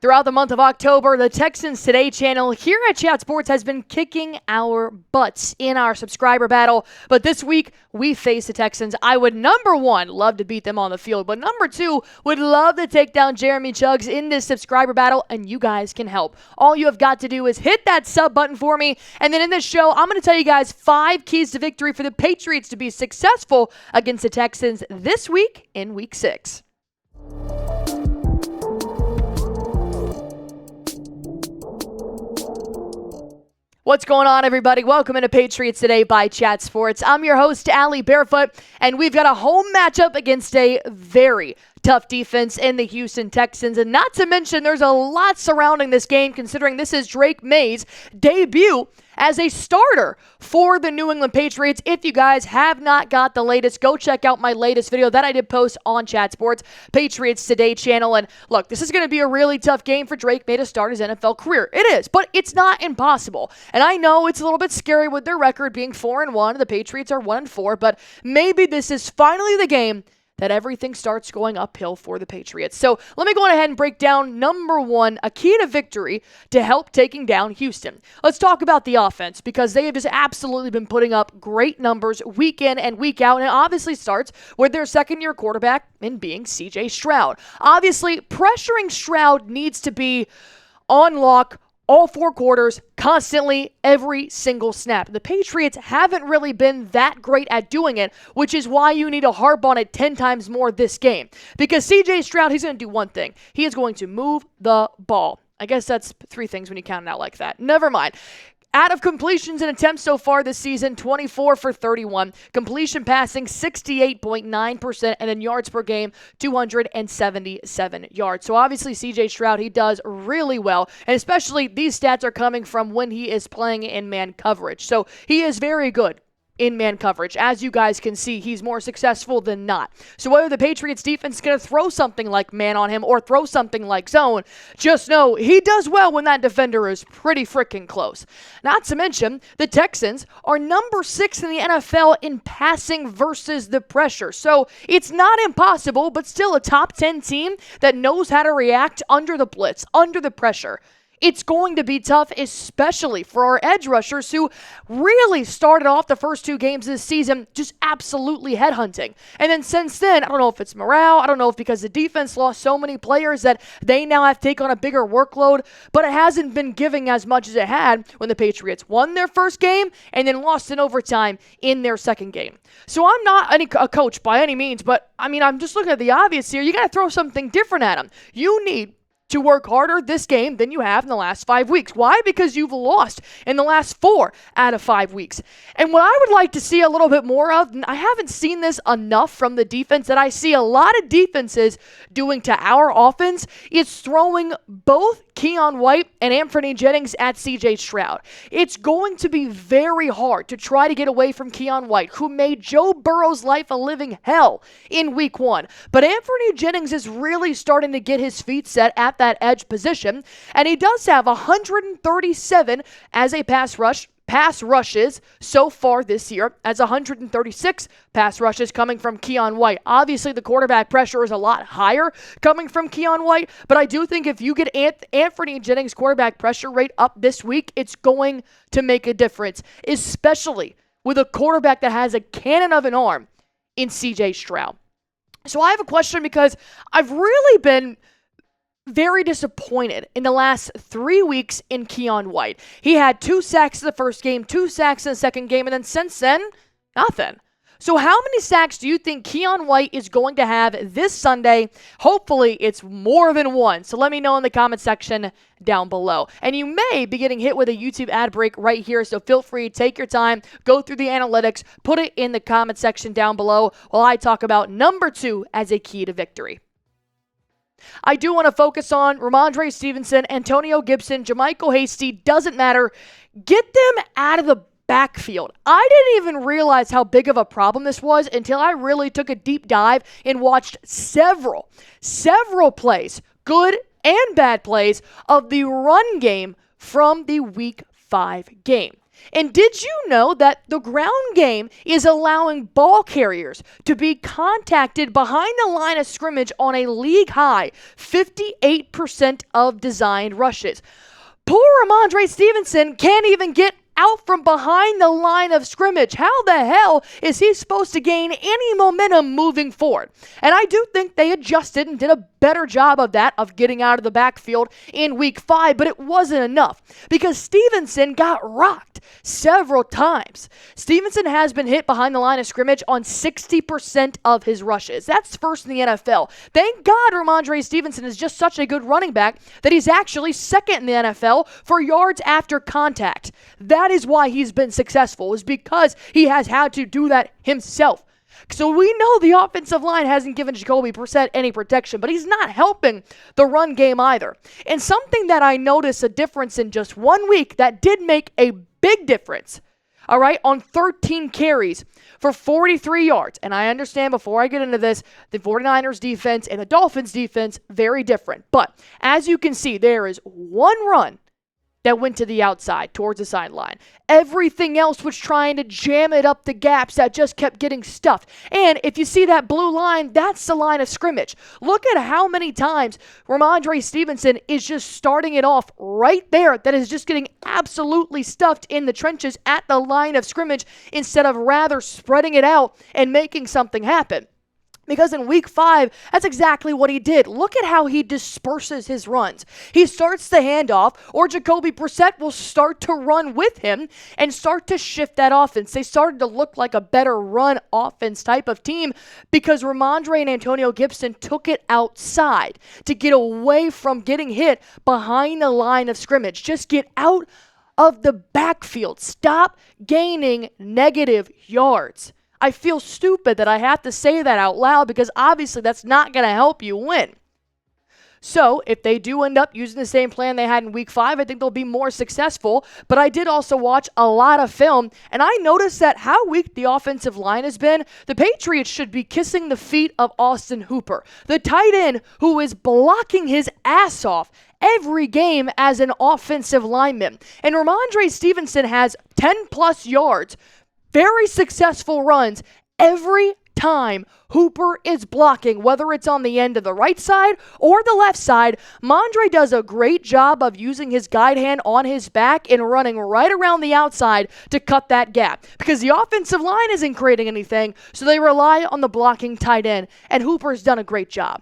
Throughout the month of October, the Texans Today channel here at Chat Sports has been kicking our butts in our subscriber battle. But this week, we face the Texans. I would, number one, love to beat them on the field. But number two, would love to take down Jeremy Chuggs in this subscriber battle, and you guys can help. All you have got to do is hit that sub button for me. And then in this show, I'm going to tell you guys 5 keys to victory for the Patriots to be successful against the Texans this week in Week 6. What's going on, everybody? Welcome into Patriots Today by Chat Sports. I'm your host, Allie Barefoot, and we've got a home matchup against a very tough defense in the Houston Texans. And not to mention, there's a lot surrounding this game, considering this is Drake Maye's debut as a starter for the New England Patriots. If you guys have not got the latest, go check out my latest video that I did post on Chat Sports, Patriots Today channel. And look, this is going to be a really tough game for Drake Maye to start his NFL career. It is, but it's not impossible. And I know it's a little bit scary with their record being 4-1. The Patriots are 1-4, but maybe this is finally the game that everything starts going uphill for the Patriots. So let me go ahead and break down number one, a key to victory to help taking down Houston. Let's talk about the offense, because they have just absolutely been putting up great numbers week in and week out, and it obviously starts with their second-year quarterback in being CJ Stroud. Obviously, pressuring Stroud needs to be on lock all 4 quarters, constantly, every single snap. The Patriots haven't really been that great at doing it, which is why you need to harp on it 10 times more this game. Because CJ Stroud, he's going to do one thing. He is going to move the ball. I guess that's 3 things when you count it out like that. Never mind. Out of completions and attempts so far this season, 24 for 31. Completion passing, 68.9%. And then yards per game, 277 yards. So obviously, CJ Stroud, he does really well. And especially these stats are coming from when he is playing in man coverage. So he is very good in man coverage. As you guys can see, he's more successful than not. So whether the Patriots defense is going to throw something like man on him or throw something like zone, just know he does well when that defender is pretty freaking close. Not to mention, the Texans are number 6 in the NFL in passing versus the pressure. So it's not impossible, but still a top 10 team that knows how to react under the blitz, under the pressure. It's going to be tough, especially for our edge rushers who really started off the first 2 games this season just absolutely headhunting. And then since then, I don't know if it's morale, I don't know if because the defense lost so many players that they now have to take on a bigger workload, but it hasn't been giving as much as it had when the Patriots won their first game and then lost in overtime in their second game. So I'm not a coach by any means, but I'm just looking at the obvious here. You got to throw something different at them. You need to work harder this game than you have in the last 5 weeks. Why? Because you've lost in the last 4 out of 5 weeks. And what I would like to see a little bit more of, and I haven't seen this enough from the defense that I see a lot of defenses doing to our offense, is throwing both Keion White and Anfernee Jennings at CJ Stroud. It's going to be very hard to try to get away from Keion White, who made Joe Burrow's life a living hell in week 1. But Anfernee Jennings is really starting to get his feet set at that edge position, and he does have 137 as a pass rushes so far this year, as 136 pass rushes coming from Keion White. Obviously, the quarterback pressure is a lot higher coming from Keion White, but I do think if you get Anfernee Jennings' quarterback pressure rate up this week, it's going to make a difference, especially with a quarterback that has a cannon of an arm in CJ Stroud. So I have a question, because I've really been very disappointed in the last 3 weeks in Keion White. He had 2 sacks in the first game, 2 sacks in the second game, and then since then, nothing. So how many sacks do you think Keion White is going to have this Sunday? Hopefully it's more than 1. So let me know in the comment section down below. And you may be getting hit with a YouTube ad break right here, so feel free, take your time, go through the analytics, put it in the comment section down below while I talk about number 2 as a key to victory. I do want to focus on Ramondre Stevenson, Antonio Gibson, JaMycal Hasty, doesn't matter. Get them out of the backfield. I didn't even realize how big of a problem this was until I really took a deep dive and watched several plays, good and bad plays, of the run game from the Week 5 game. And did you know that the ground game is allowing ball carriers to be contacted behind the line of scrimmage on a league high 58% of designed rushes? Poor Ramondre Stevenson can't even get out from behind the line of scrimmage. How the hell is he supposed to gain any momentum moving forward? And I do think they adjusted and did a better job of that, of getting out of the backfield in week 5, but it wasn't enough because Stevenson got rocked several times. Stevenson has been hit behind the line of scrimmage on 60% of his rushes. That's first in the NFL. Thank God Ramondre Stevenson is just such a good running back that he's actually second in the NFL for yards after contact. That is why he's been successful, is because he has had to do that himself. So we know the offensive line hasn't given Jacoby Brissett any protection, but he's not helping the run game either. And something that I noticed a difference in just 1 week that did make a big difference, all right, on 13 carries for 43 yards. And I understand before I get into this, the 49ers defense and the Dolphins defense, very different. But as you can see, there is one run that went to the outside towards the sideline. Everything else was trying to jam it up the gaps that just kept getting stuffed. And if you see that blue line, that's the line of scrimmage. Look at how many times Ramondre Stevenson is just starting it off right there, that is just getting absolutely stuffed in the trenches at the line of scrimmage instead of rather spreading it out and making something happen. Because in week 5, that's exactly what he did. Look at how he disperses his runs. He starts the handoff, or Jacoby Brissett will start to run with him and start to shift that offense. They started to look like a better run offense type of team because Ramondre and Antonio Gibson took it outside to get away from getting hit behind the line of scrimmage. Just get out of the backfield. Stop gaining negative yards. I feel stupid that I have to say that out loud because obviously that's not going to help you win. So if they do end up using the same plan they had in week 5, I think they'll be more successful. But I did also watch a lot of film, and I noticed that how weak the offensive line has been. The Patriots should be kissing the feet of Austin Hooper, the tight end who is blocking his ass off every game as an offensive lineman. And Ramondre Stevenson has 10-plus yards, very successful runs every time Hooper is blocking, whether it's on the end of the right side or the left side. Mondre does a great job of using his guide hand on his back and running right around the outside to cut that gap because the offensive line isn't creating anything, so they rely on the blocking tight end, and Hooper's done a great job.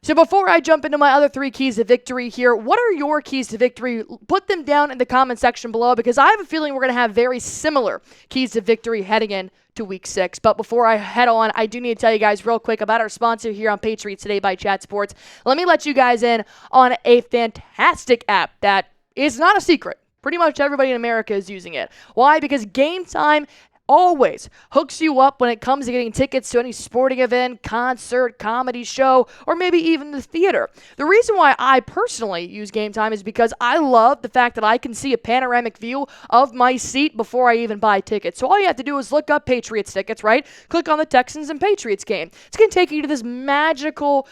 So before I jump into my other 3 keys to victory here, what are your keys to victory? Put them down in the comment section below because I have a feeling we're going to have very similar keys to victory heading into week 6. But before I head on, I do need to tell you guys real quick about our sponsor here on Patriots Today by Chat Sports. Let me let you guys in on a fantastic app that is not a secret. Pretty much everybody in America is using it. Why? Because Game Time always hooks you up when it comes to getting tickets to any sporting event, concert, comedy show, or maybe even the theater. The reason why I personally use Game Time is because I love the fact that I can see a panoramic view of my seat before I even buy tickets. So all you have to do is look up Patriots tickets, right? Click on the Texans and Patriots game. It's going to take you to this magical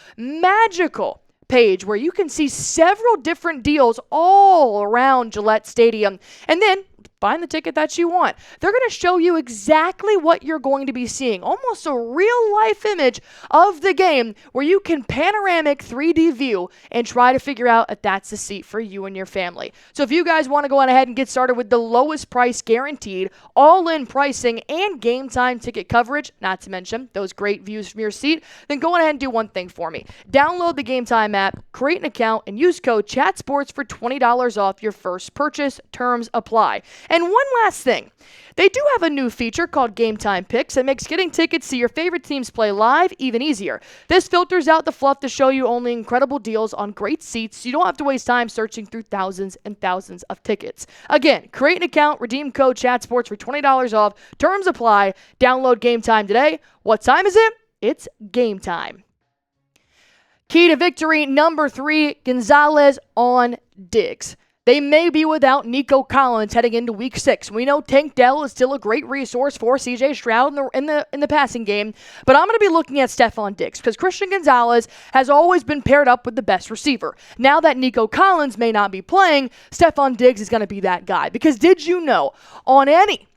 page where you can see several different deals all around Gillette Stadium. And then find the ticket that you want. They're going to show you exactly what you're going to be seeing. Almost a real-life image of the game where you can panoramic 3D view and try to figure out if that's the seat for you and your family. So if you guys want to go on ahead and get started with the lowest price guaranteed, all-in pricing, and Game Time ticket coverage, not to mention those great views from your seat, then go on ahead and do one thing for me. Download the Game Time app, create an account, and use code CHATSPORTS for $20 off your first purchase. Terms apply. And one last thing, they do have a new feature called Game Time Picks that makes getting tickets to your favorite teams play live even easier. This filters out the fluff to show you only incredible deals on great seats so you don't have to waste time searching through thousands and thousands of tickets. Again, create an account, redeem code CHATSPORTS for $20 off. Terms apply. Download Game Time today. What time is it? It's game time. Key to victory number 3, Gonzalez on Diggs. They may be without Nico Collins heading into week 6. We know Tank Dell is still a great resource for CJ Stroud in the passing game, but I'm going to be looking at Stefon Diggs because Christian Gonzalez has always been paired up with the best receiver. Now that Nico Collins may not be playing, Stefon Diggs is going to be that guy. Because did you know, on any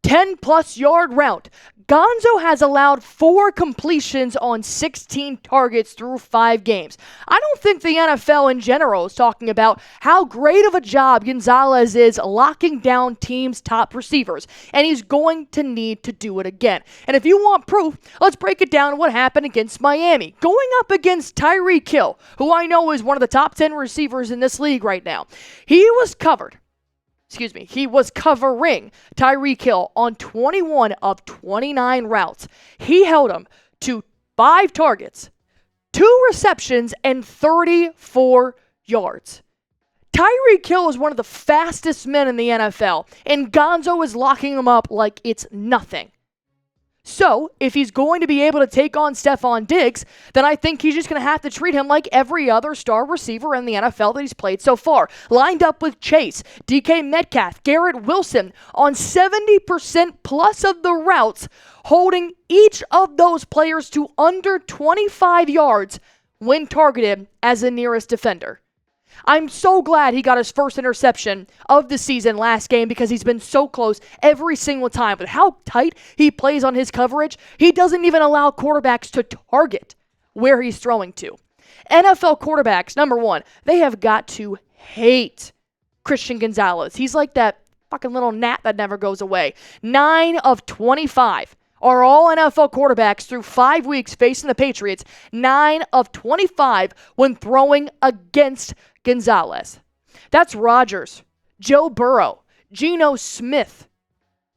10-plus yard route, Gonzo has allowed 4 completions on 16 targets through 5 games. I don't think the NFL in general is talking about how great of a job Gonzalez is locking down teams' top receivers, and he's going to need to do it again. And if you want proof, let's break it down what happened against Miami. Going up against Tyreek Hill, who I know is one of the top 10 receivers in this league right now. He was covering Tyreek Hill on 21 of 29 routes. He held him to 5 targets, 2 receptions, and 34 yards. Tyreek Hill is one of the fastest men in the NFL, and Gonzo is locking him up like it's nothing. So, if he's going to be able to take on Stefon Diggs, then I think he's just going to have to treat him like every other star receiver in the NFL that he's played so far. Lined up with Chase, DK Metcalf, Garrett Wilson on 70% plus of the routes, holding each of those players to under 25 yards when targeted as the nearest defender. I'm so glad he got his first interception of the season last game because he's been so close every single time. But how tight he plays on his coverage, he doesn't even allow quarterbacks to target where he's throwing to. NFL quarterbacks, number one, they have got to hate Christian Gonzalez. He's like that fucking little gnat that never goes away. 9 of 25 are all NFL quarterbacks through 5 weeks facing the Patriots. 9 of 25 when throwing against Gonzalez. That's Rodgers, Joe Burrow, Geno Smith,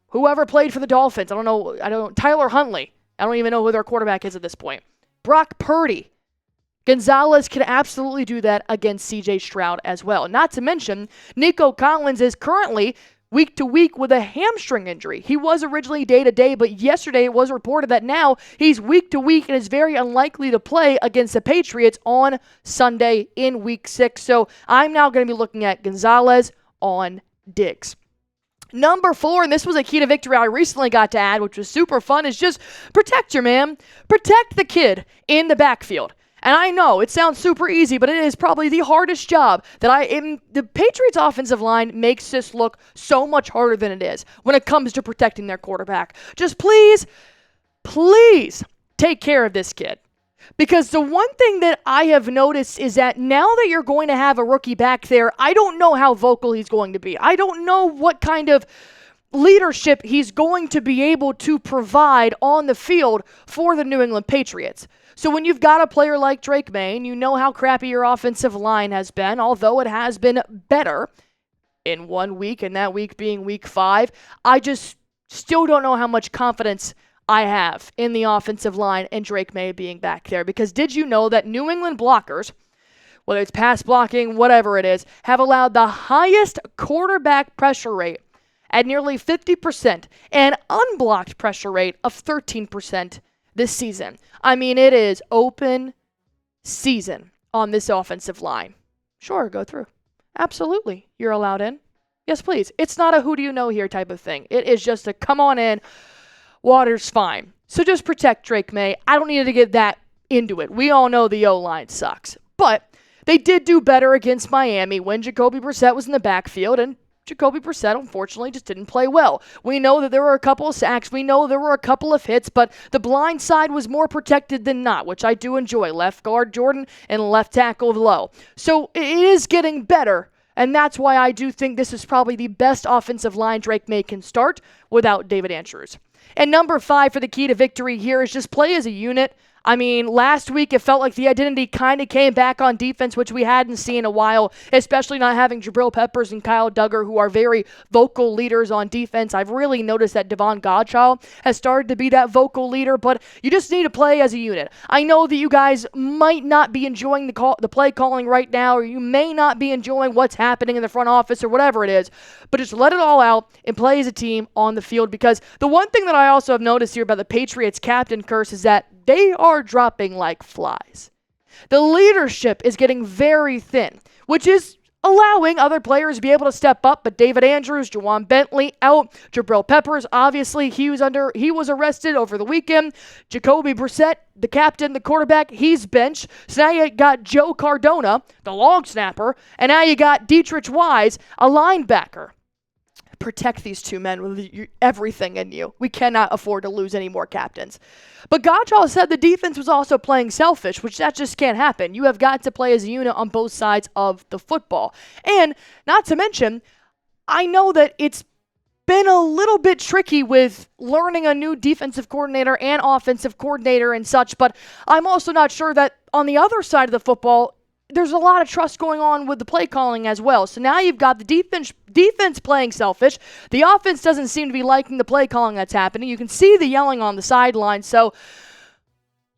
whoever played for the Dolphins. I don't know. Tyler Huntley. I don't even know who their quarterback is at this point. Brock Purdy. Gonzalez can absolutely do that against CJ Stroud as well. Not to mention, Nico Collins is currently week to week with a hamstring injury. He was originally day to day, but yesterday it was reported that now he's week to week and is very unlikely to play against the Patriots on Sunday in week 6. So I'm now going to be looking at Gonzalez on Diggs. Number 4, and this was a key to victory I recently got to add, which was super fun, is just protect your man. Protect the kid in the backfield. And I know it sounds super easy, but it is probably the hardest job the Patriots offensive line makes this look so much harder than it is when it comes to protecting their quarterback. Just please take care of this kid. Because the one thing that I have noticed is that now that you're going to have a rookie back there, I don't know how vocal he's going to be. I don't know what kind of leadership he's going to be able to provide on the field for the New England Patriots. So when you've got a player like Drake Maye, and you know how crappy your offensive line has been, although it has been better in 1 week, and that week being week 5, I just still don't know how much confidence I have in the offensive line and Drake Maye being back there. Because did you know that New England blockers, whether it's pass blocking, whatever it is, have allowed the highest quarterback pressure rate at nearly 50% and unblocked pressure rate of 13% this season. I mean, it is open season on this offensive line. Sure, go through. Absolutely, you're allowed in. Yes, please. It's not a who do you know here type of thing. It is just a come on in, water's fine. So just protect Drake Maye. I don't need to get that into it. We all know the O-line sucks. But they did do better against Miami when Jacoby Brissett was in the backfield, and Jacoby Brissett, unfortunately, just didn't play well. We know that there were a couple of sacks. We know there were a couple of hits, but the blind side was more protected than not, which I do enjoy. Left guard Jordan and left tackle Lowe. So it is getting better, and that's why I do think this is probably the best offensive line Drake Maye can start without David Andrews. And number 5 for the key to victory here is just play as a unit. I mean, last week it felt like the identity kind of came back on defense, which we hadn't seen in a while, especially not having Jabril Peppers and Kyle Duggar, who are very vocal leaders on defense. I've really noticed that Devon Godchall has started to be that vocal leader, but you just need to play as a unit. I know that you guys might not be enjoying the play calling right now, or you may not be enjoying what's happening in the front office or whatever it is, but just let it all out and play as a team on the field. Because the one thing that I also have noticed here about the Patriots captain curse is that they are dropping like flies. The leadership is getting very thin, which is allowing other players to be able to step up, but David Andrews, Juwan Bentley out. Jabril Peppers, obviously, he was arrested over the weekend. Jacoby Brissett, the captain, the quarterback, he's benched. So now you got Joe Cardona, the long snapper, and now you got Dietrich Wise, a linebacker. Protect these two men with everything in you. We cannot afford to lose any more captains. But Gottschall said the defense was also playing selfish, which that just can't happen. You have got to play as a unit on both sides of the football. And not to mention, I know that it's been a little bit tricky with learning a new defensive coordinator and offensive coordinator and such, but I'm also not sure that on the other side of the football, there's a lot of trust going on with the play calling as well. So now you've got the defense playing selfish. The offense doesn't seem to be liking the play calling that's happening. You can see the yelling on the sideline. So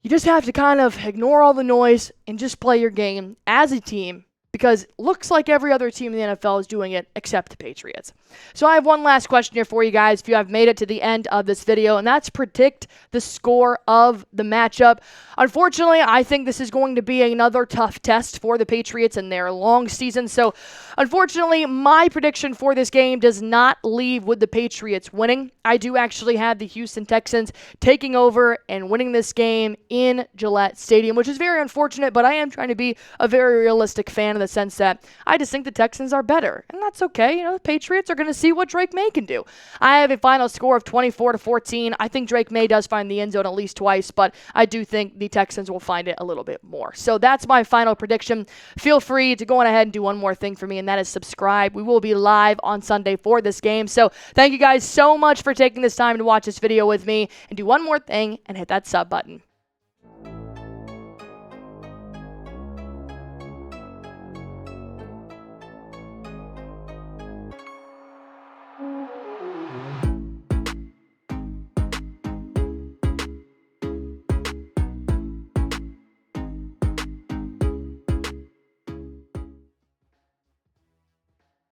you just have to kind of ignore all the noise and just play your game as a team, because it looks like every other team in the NFL is doing it except the Patriots. So I have one last question here for you guys if you have made it to the end of this video, and that's predict the score of the matchup. Unfortunately, I think this is going to be another tough test for the Patriots in their long season. So unfortunately, my prediction for this game does not leave with the Patriots winning. I do actually have the Houston Texans taking over and winning this game in Gillette Stadium, which is very unfortunate, but I am trying to be a very realistic fan in the sense that I just think the Texans are better, and that's okay. You know, the Patriots are going to see what Drake Maye can do. I have a final score of 24-14. I think Drake Maye does find the end zone at least twice, but I do think the Texans will find it a little bit more. So that's my final prediction. Feel free to go on ahead and do one more thing for me, and that is subscribe. We will be live on Sunday for this game. So thank you guys so much for taking this time to watch this video with me, and do one more thing and hit that sub button.